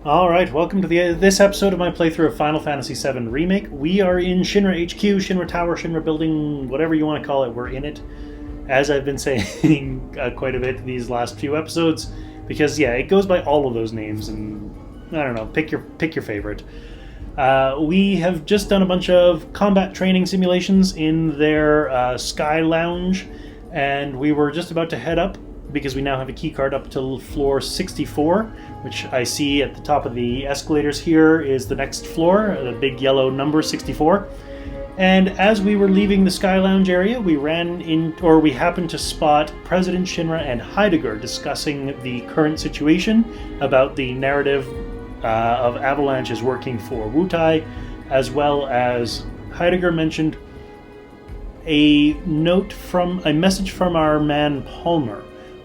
Alright, welcome to this episode of my playthrough of Final Fantasy VII Remake. We are in Shinra HQ, Shinra Tower, Shinra Building, whatever you want to call it, we're in it. As I've been saying quite a bit these last few episodes, because yeah, it goes by all of those names, and I don't know, pick your favorite. We have just done a bunch of combat training simulations in their Sky Lounge, and we were just about to head up, because we now have a keycard up to floor 64, which I see at the top of the escalators here is the next floor, the big yellow number 64. And as we were leaving the Sky Lounge area, we happened to spot President Shinra and Heidegger discussing the current situation about the narrative of Avalanche is working for Wutai, as well as Heidegger mentioned a message from our man Palmer.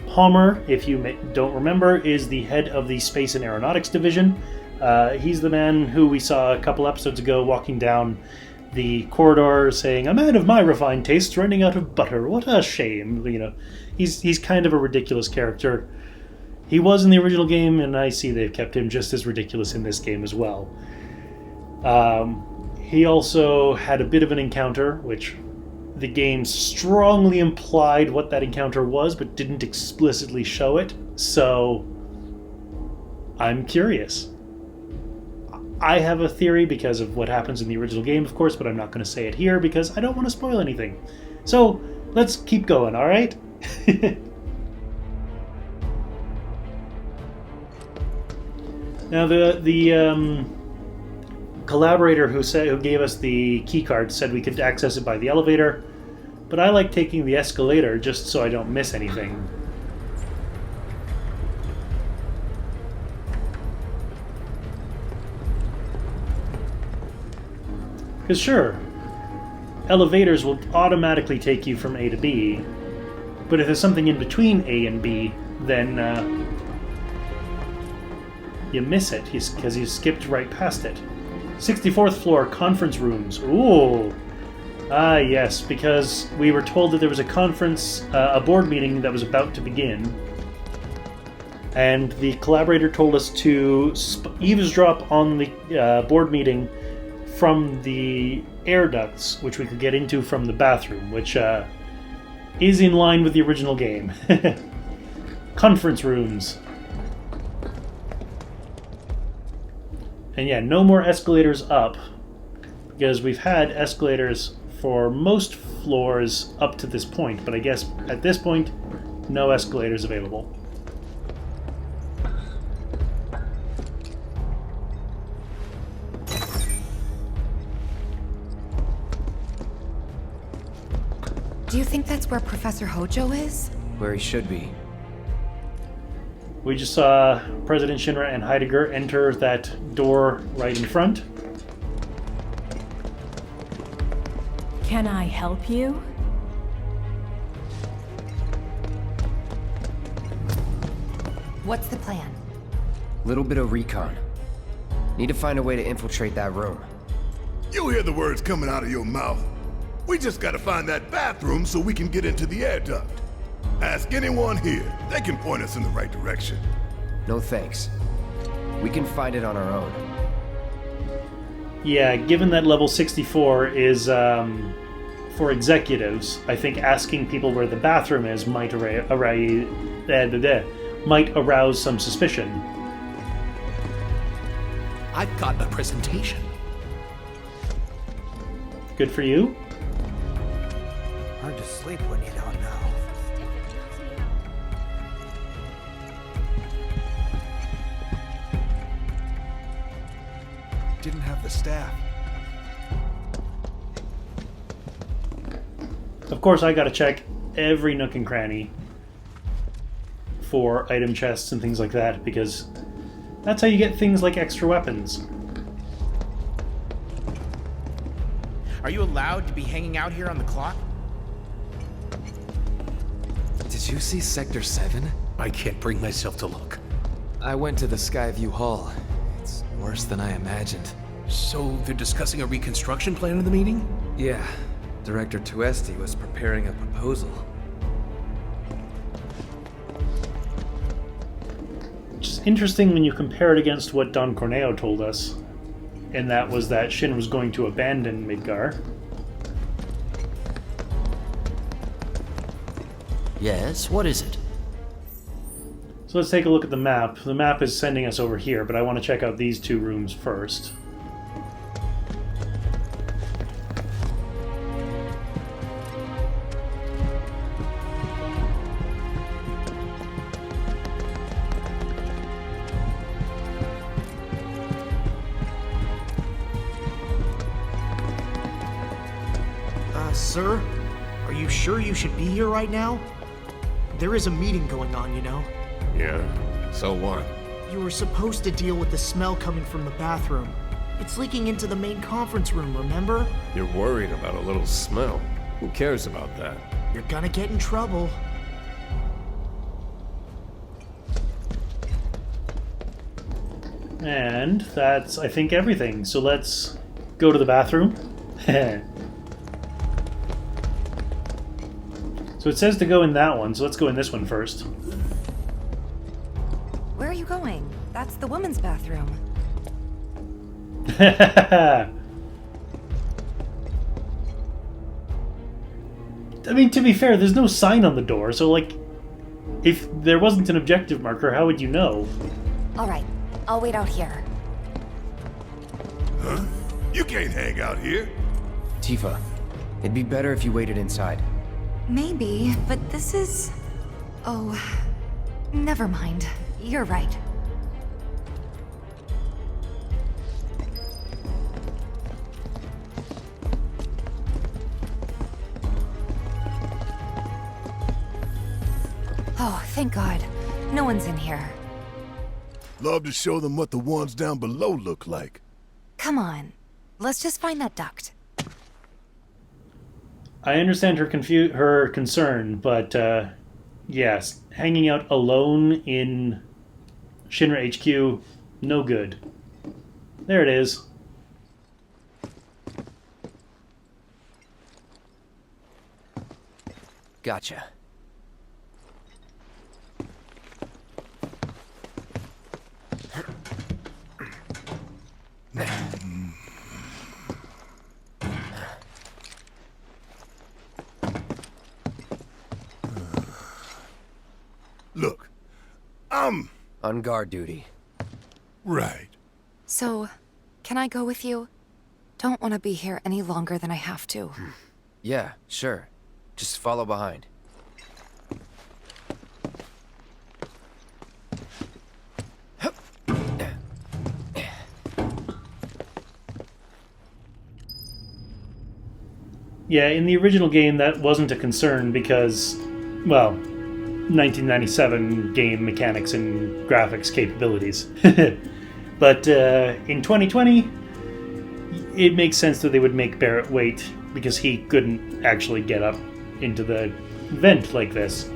Palmer, if you don't remember, is the head of the Space and Aeronautics Division. He's the man who we saw a couple episodes ago walking down the corridor saying, "A man of my refined tastes running out of butter, what a shame." You know, he's kind of a ridiculous character. He was in the original game, and I see they've kept him just as ridiculous in this game as well. He also had a bit of an encounter, which the game strongly implied what that encounter was, but didn't explicitly show it, so I'm curious. I have a theory because of what happens in the original game, of course, but I'm not going to say it here because I don't want to spoil anything. So, let's keep going, alright? Now, the collaborator who gave us the keycard said we could access it by the elevator, but I like taking the escalator just so I don't miss anything. Because sure, elevators will automatically take you from A to B, but if there's something in between A and B, then you miss it because you skipped right past it. 64th floor, conference rooms. Ooh. Ah, yes, because we were told that there was a conference, a board meeting that was about to begin. And the collaborator told us to eavesdrop on the board meeting from the air ducts, which we could get into from the bathroom, which is in line with the original game. Conference rooms. And yeah, no more escalators up, because we've had escalators for most floors up to this point, but I guess at this point, no escalators available. Do you think that's where Professor Hojo is? Where he should be. We just saw President Shinra and Heidegger enter that door right in front. Can I help you? What's the plan? Little bit of recon. Need to find a way to infiltrate that room. You hear the words coming out of your mouth. We just gotta find that bathroom so we can get into the air duct. Ask anyone here. They can point us in the right direction. No thanks. We can find it on our own. Yeah, given that level 64 is for executives, I think asking people where the bathroom is might arouse some suspicion. I've got a presentation. Good for you. Hard to sleep when you don't know. Didn't have the staff. Of course, I gotta check every nook and cranny for item chests and things like that, because that's how you get things like extra weapons. Are you allowed to be hanging out here on the clock? Did you see Sector 7? I can't bring myself to look. I went to the Skyview Hall. It's worse than I imagined. So they're discussing a reconstruction plan in the meeting? Yeah. Director Tuesti was preparing a proposal. is interesting when you compare it against what Don Corneo told us, and that was that Shin was going to abandon Midgar. Yes, what is it? So let's take a look at the map. The map is sending us over here, but I want to check out these two rooms first. Sir? Are you sure you should be here right now? There is a meeting going on, you know. Yeah, so what? You were supposed to deal with the smell coming from the bathroom. It's leaking into the main conference room, remember? You're worried about a little smell. Who cares about that? You're gonna get in trouble. And that's, I think, everything. So let's go to the bathroom. So it says to go in that one, so let's go in this one first. Where are you going? That's the women's bathroom. I mean, to be fair, there's no sign on the door, so, like, if there wasn't an objective marker, how would you know? Alright, I'll wait out here. Huh? You can't hang out here. Tifa, it'd be better if you waited inside. Maybe, but this is... Oh, never mind. You're right. Oh, thank God. No one's in here. Love to show them what the ones down below look like. Come on. Let's just find that duct. I understand her concern, but yes, hanging out alone in Shinra HQ, no good. There it is. Gotcha. Look, I'm... On guard duty. Right. So, can I go with you? Don't want to be here any longer than I have to. Yeah, sure. Just follow behind. Yeah, in the original game, that wasn't a concern because, well, 1997 game mechanics and graphics capabilities. But in 2020, it makes sense that they would make Barrett wait because he couldn't actually get up into the vent like this.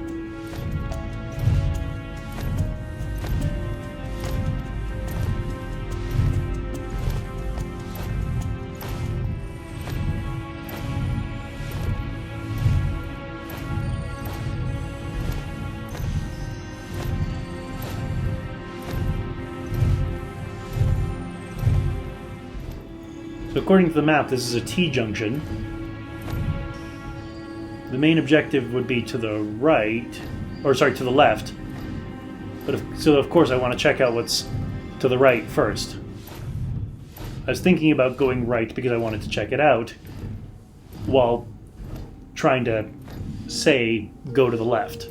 So according to the map, this is a T-junction. The main objective would be to the right, or sorry, to the left. But so of course I want to check out what's to the right first. I was thinking about going right because I wanted to check it out, while trying to say go to the left.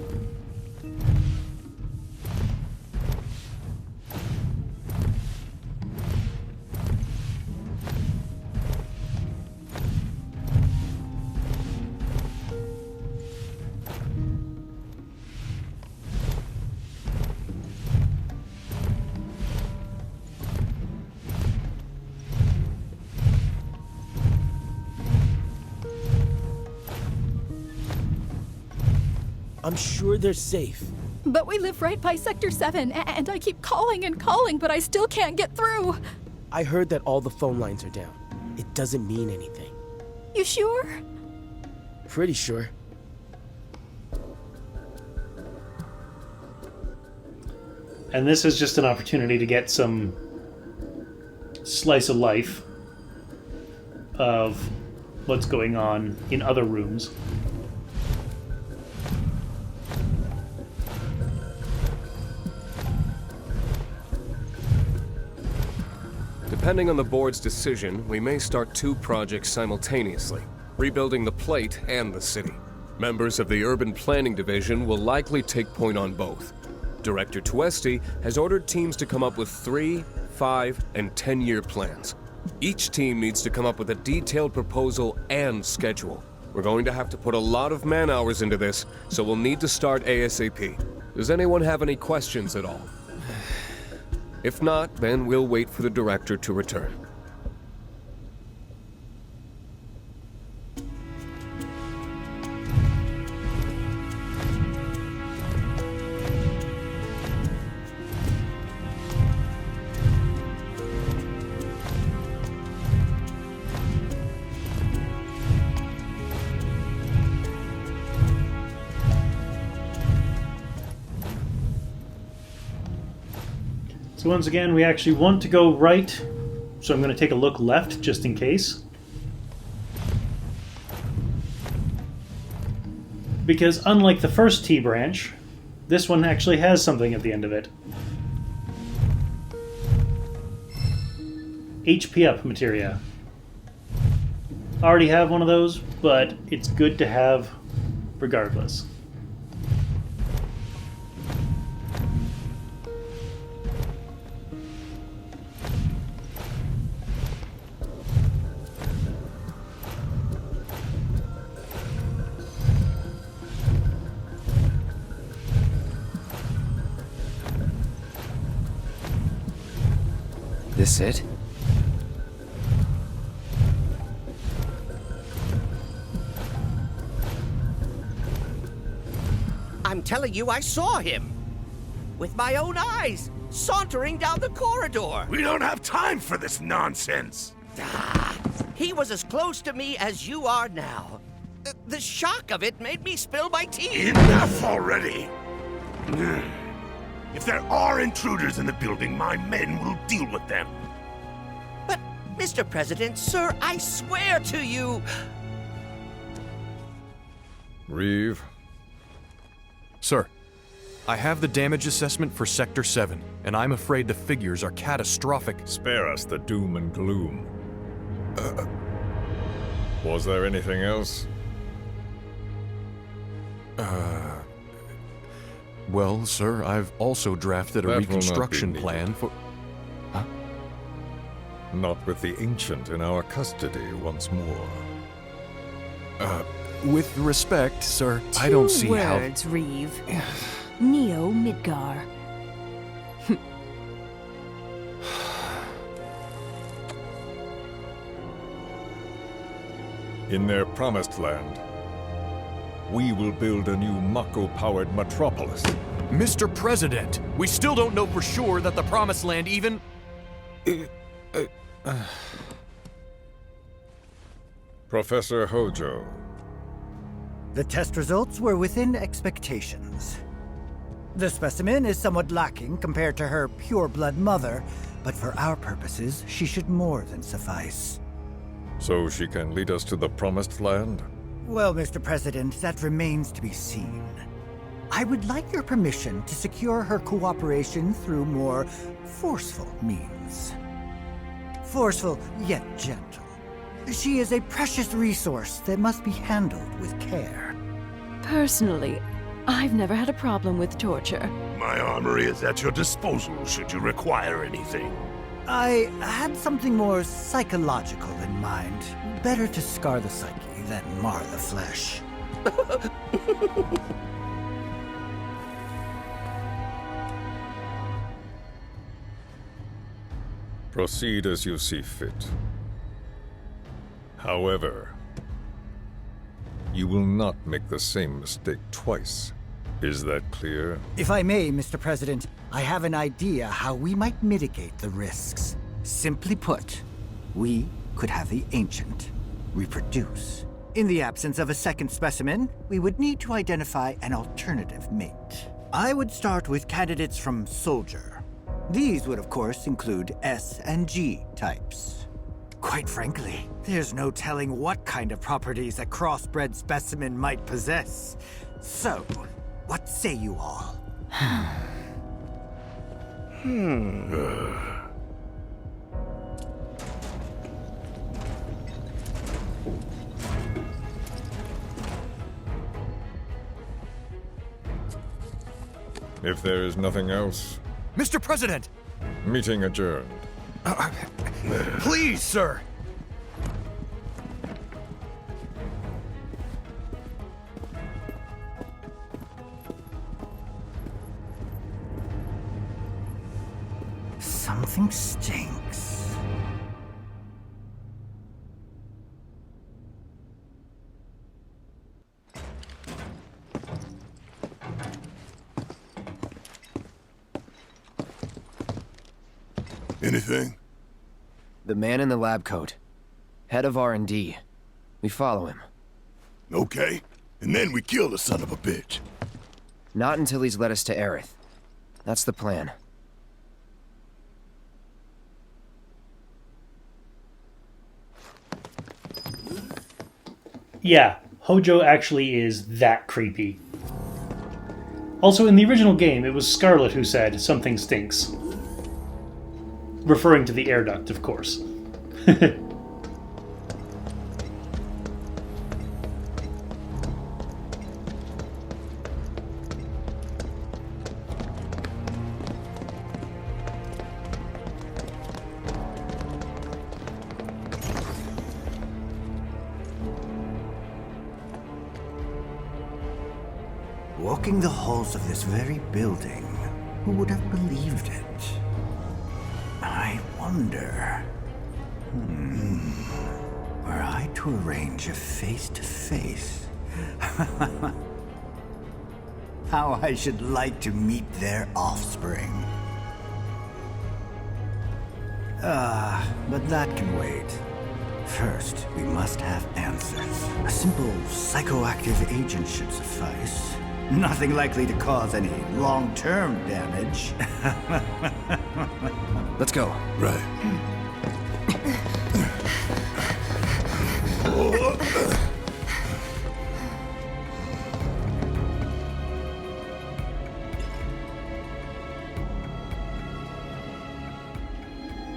I'm sure they're safe. But we live right by Sector 7, and I keep calling and calling, but I still can't get through. I heard that all the phone lines are down. It doesn't mean anything. You sure? Pretty sure. And this is just an opportunity to get some slice of life of what's going on in other rooms. Depending on the board's decision, we may start 2 projects simultaneously, rebuilding the plate and the city. Members of the Urban Planning Division will likely take point on both. Director Tuesti has ordered teams to come up with 3, 5, and 10-year plans. Each team needs to come up with a detailed proposal and schedule. We're going to have to put a lot of man-hours into this, so we'll need to start ASAP. Does anyone have any questions at all? If not, then we'll wait for the director to return. So once again, we actually want to go right, so I'm going to take a look left just in case. Because unlike the first T branch, this one actually has something at the end of it. HP up materia. I already have one of those, but it's good to have regardless. This it? I'm telling you, I saw him. With my own eyes, sauntering down the corridor. We don't have time for this nonsense. He was as close to me as you are now. The shock of it made me spill my tea. Enough already. If there are intruders in the building, my men will deal with them. But, Mr. President, sir, I swear to you... Reeve. Sir, I have the damage assessment for Sector 7, and I'm afraid the figures are catastrophic. Spare us the doom and gloom. Was there anything else? Well, sir, I've also drafted a reconstruction plan for... Huh? Not with the Ancient in our custody once more. With respect, sir, I don't see how... 2 words, Reeve. Neo Midgar. In their promised land, we will build a new Mako-powered metropolis. Mr. President, we still don't know for sure that the Promised Land even... Professor Hojo. The test results were within expectations. The specimen is somewhat lacking compared to her pure-blood mother, but for our purposes, she should more than suffice. So she can lead us to the Promised Land? Well, Mr. President, that remains to be seen. I would like your permission to secure her cooperation through more forceful means. Forceful, yet gentle. She is a precious resource that must be handled with care. Personally, I've never had a problem with torture. My armory is at your disposal should you require anything. I had something more psychological in mind. Better to scar the psyche than mar the flesh. Proceed as you see fit. However, you will not make the same mistake twice. Is that clear? If I may, Mr. President, I have an idea how we might mitigate the risks. Simply put, we could have the Ancient reproduce. In the absence of a second specimen, we would need to identify an alternative mate. I would start with candidates from Soldier. These would, of course, include S and G types. Quite frankly, there's no telling what kind of properties a crossbred specimen might possess. So, what say you all? If there is nothing else, Mr. President! meeting adjourned. Please, sir! Something stinks. Anything? The man in the lab coat. Head of R&D. We follow him. Okay. And then we kill the son of a bitch. Not until he's led us to Aerith. That's the plan. Yeah, Hojo actually is that creepy. Also, in the original game, it was Scarlet who said, "Something stinks." Referring to the air duct, of course. Walking the halls of this very building, who would have believed it? I wonder... Were I to arrange a face-to-face... how I should like to meet their offspring. But that can wait. First, we must have answers. A simple psychoactive agent should suffice. Nothing likely to cause any long-term damage. Let's go. Right.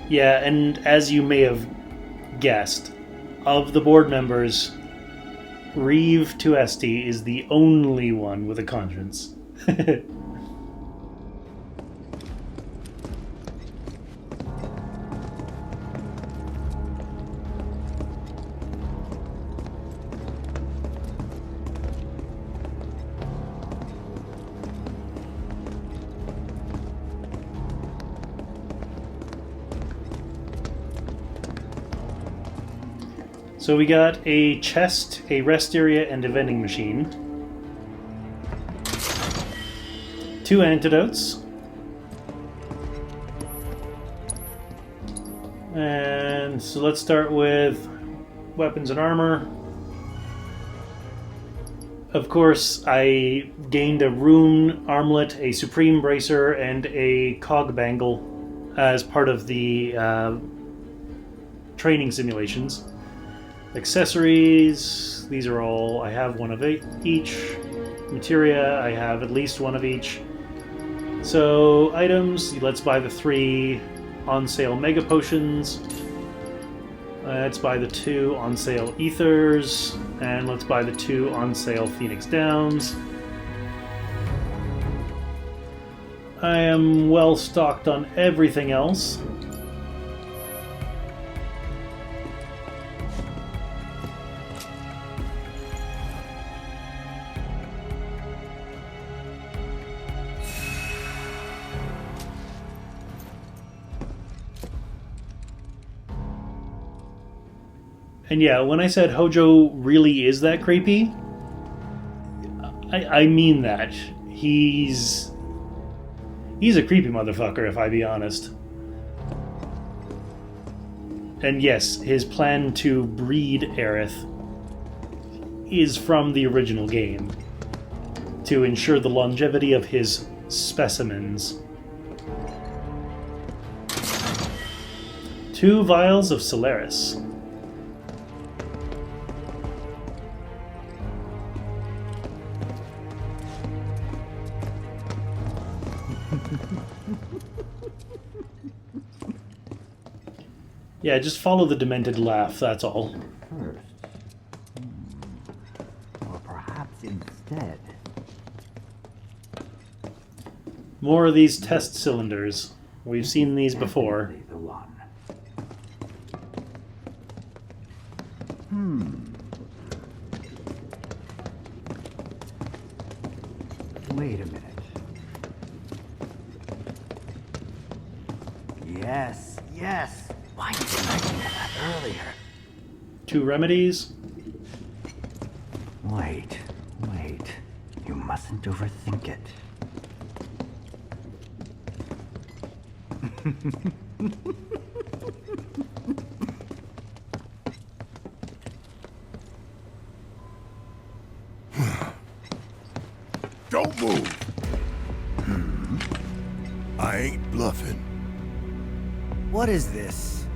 Yeah, and as you may have guessed, of the board members, Reeve Tuesti is the only one with a conscience. So we got a chest, a rest area, and a vending machine. 2 antidotes. And so let's start with weapons and armor. Of course, I gained a rune armlet, a supreme bracer, and a cog bangle as part of the training simulations. Accessories, these are all, I have one of each. Materia, I have at least one of each. So, items, let's buy the 3 on sale mega potions. Let's buy the 2 on sale ethers. And let's buy the 2 on sale Phoenix Downs. I am well stocked on everything else. And yeah, when I said Hojo really is that creepy, I mean that. He's a creepy motherfucker, if I be honest. And yes, his plan to breed Aerith is from the original game. to ensure the longevity of his specimens. 2 vials of Solaris. Yeah, just follow the demented laugh, that's all. First. Or perhaps instead. More of these test cylinders. We've seen these before. The one. Wait a minute. Yes, yes. Why didn't I think of that earlier? 2 remedies. Wait. You mustn't overthink it. Don't move. I ain't bluffing. What is this?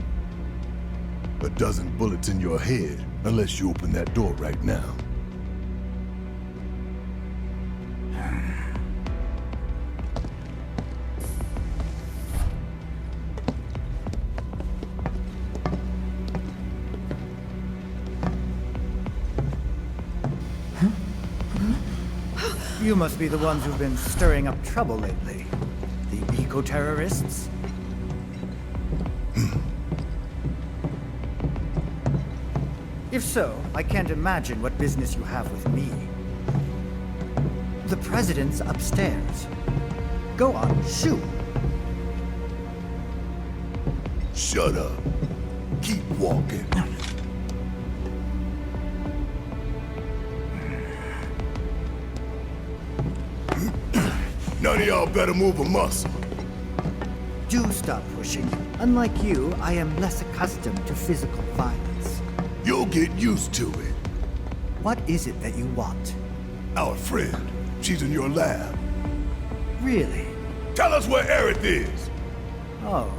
A dozen bullets in your head, unless you open that door right now. You must be the ones who've been stirring up trouble lately. The eco-terrorists? If so, I can't imagine what business you have with me. The president's upstairs. Go on, shoot. Shut up. Keep walking. None of y'all better move a muscle. Do stop pushing. Unlike you, I am less accustomed to physical violence. You'll get used to it. What is it that you want? Our friend. She's in your lab. Really? Tell us where Aerith is. Oh,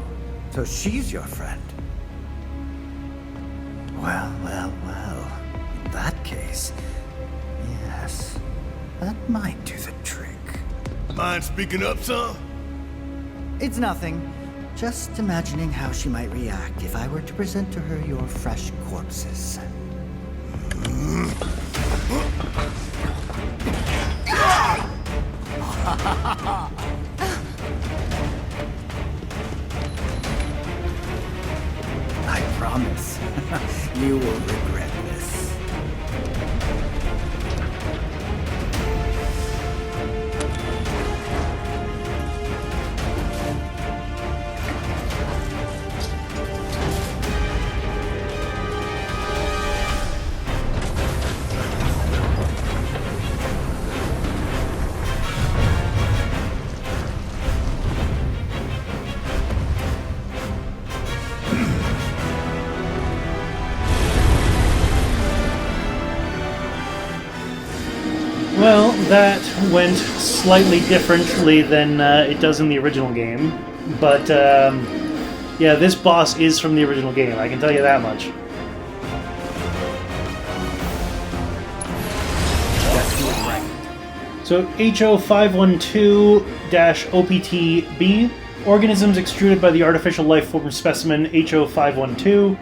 so she's your friend. Well. In that case, yes, that might do the trick. Mind speaking up, son? It's nothing. Just imagining how she might react if I were to present to her your fresh corpses. I promise, you will regret this. Well, that went slightly differently than it does in the original game. But, yeah, this boss is from the original game, I can tell you that much. So, HO512-OPTB, organisms extruded by the artificial life form specimen HO512.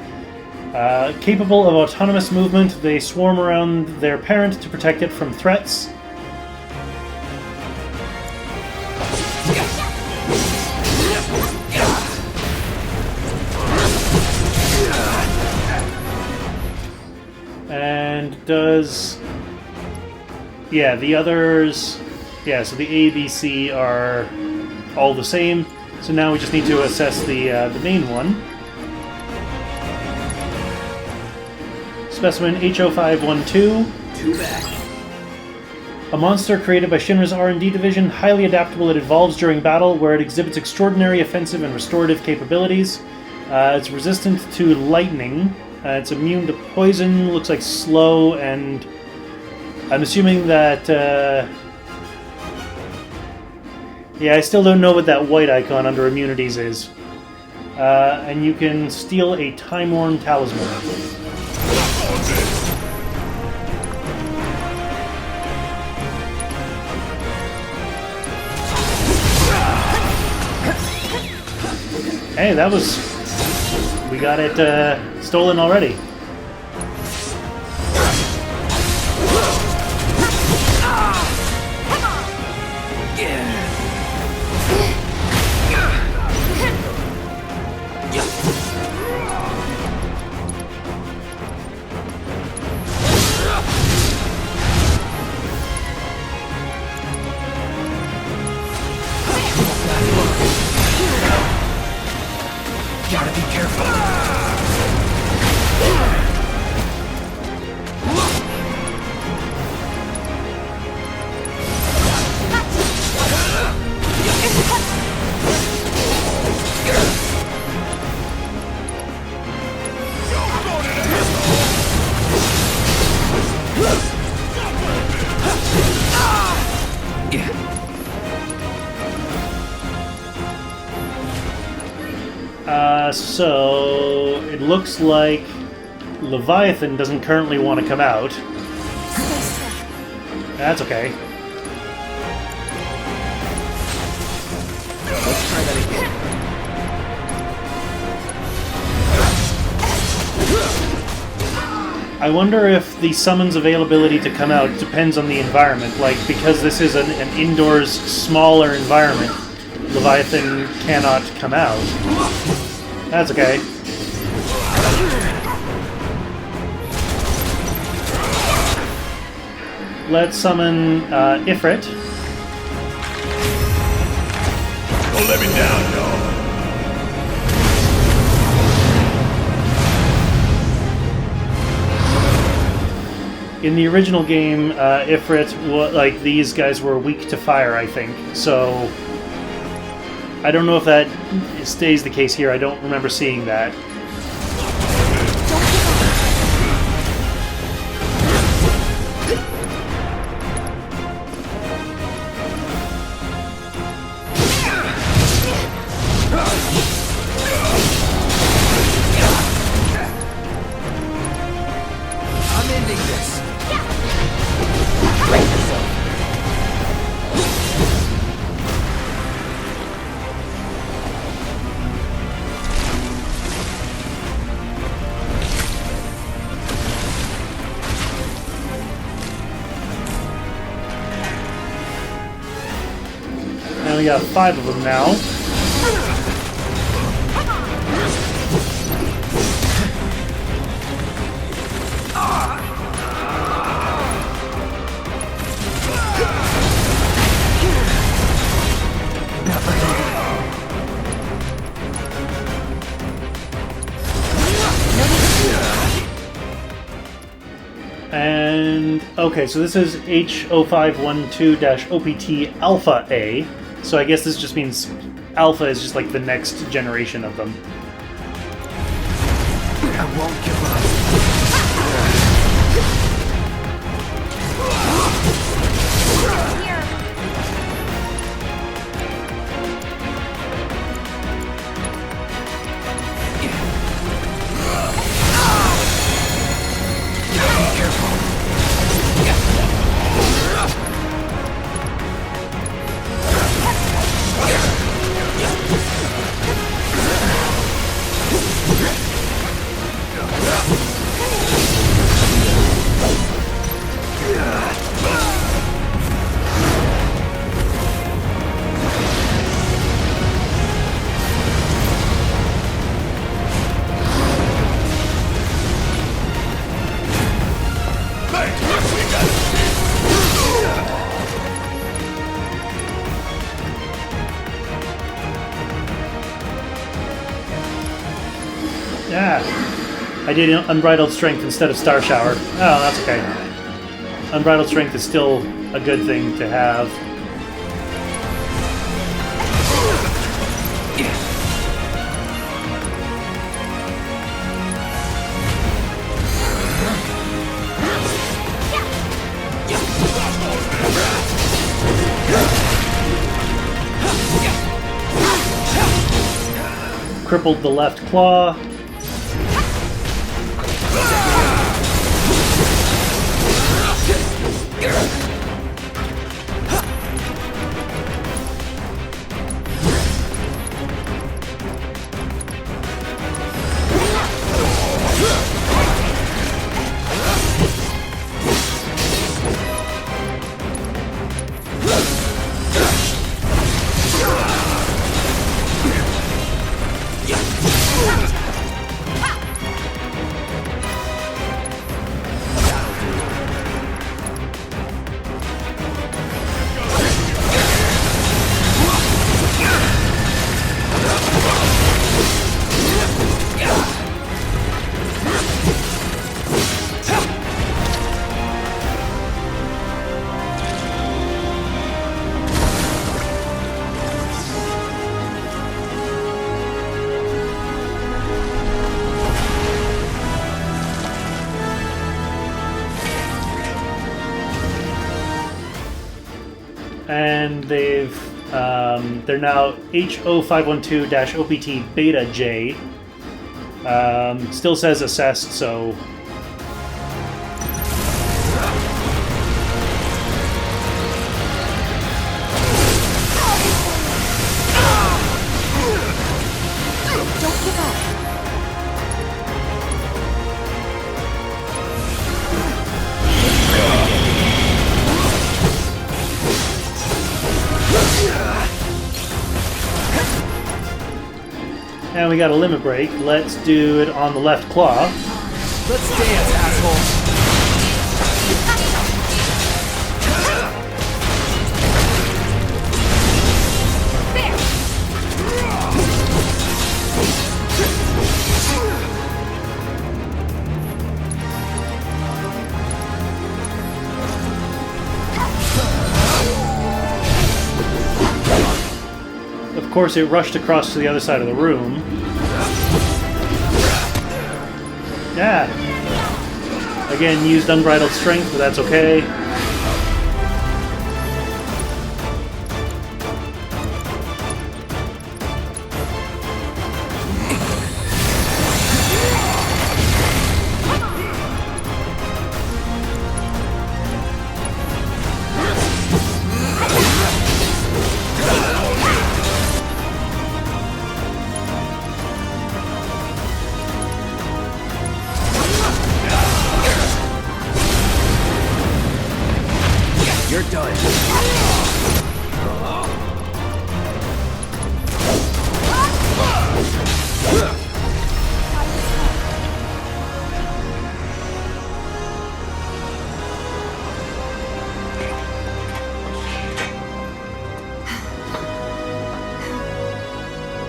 Capable of autonomous movement, they swarm around their parent to protect it from threats. And does... Yeah, the others... Yeah, so the A, B, C are all the same. So now we just need to assess the main one. Specimen H0512. A monster created by Shinra's R&D division, highly adaptable. It evolves during battle, where it exhibits extraordinary offensive and restorative capabilities. It's resistant to lightning. It's immune to poison, looks like slow, and I'm assuming that Yeah, I still don't know what that white icon under immunities is. And you can steal a time-worn talisman. Hey, that was... We got it stolen already. Gotta be careful. So it looks like Leviathan doesn't currently want to come out. That's okay. Let's try that again. I wonder if the summon's availability to come out depends on the environment. Like, because this is an indoors, smaller environment, Leviathan cannot come out. That's okay. Let's summon Ifrit. Don't let me down, dog. In the original game, Ifrit, like, these guys were weak to fire, I think. So I don't know if that stays the case here. I don't remember seeing that. I'm ending this. And we got 5 of them now. And okay, so this is H0512-OPT Alpha A. So I guess this just means Alpha is just like the next generation of them. I won't give up. Yeah, I did Unbridled Strength instead of Star Shower. Oh, that's okay. Unbridled Strength is still a good thing to have. crippled the left claw. And they're now H0512-OPT Beta J. Still says assessed, so. Don't give up. And we got a limit break. Let's do it on the left claw. Let's dance, asshole. Of course, it rushed across to the other side of the room. Yeah. Again, used unbridled strength, but that's okay. You're done.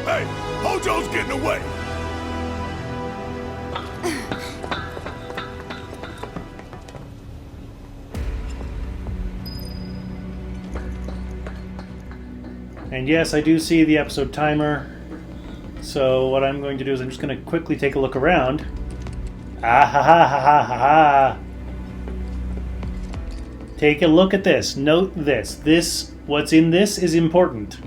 Hey, Hojo's getting away. And yes, I do see the episode timer. So what I'm going to do is I'm just going to quickly take a look around. Ah ha ha ha ha ha ha. Take a look at this. Note this. What's in this is important.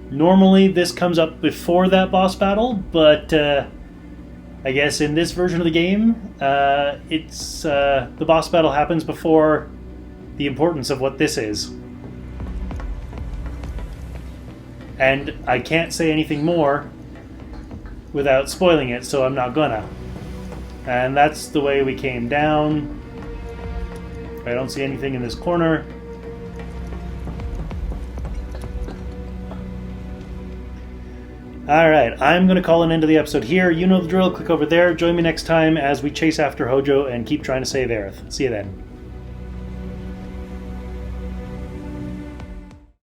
Normally this comes up before that boss battle, but I guess in this version of the game, the boss battle happens before the importance of what this is. And I can't say anything more without spoiling it, so I'm not gonna. And that's the way we came down. I don't see anything in this corner. Alright, I'm gonna call an end to the episode here. You know the drill, click over there. Join me next time as we chase after Hojo and keep trying to save Aerith. See you then.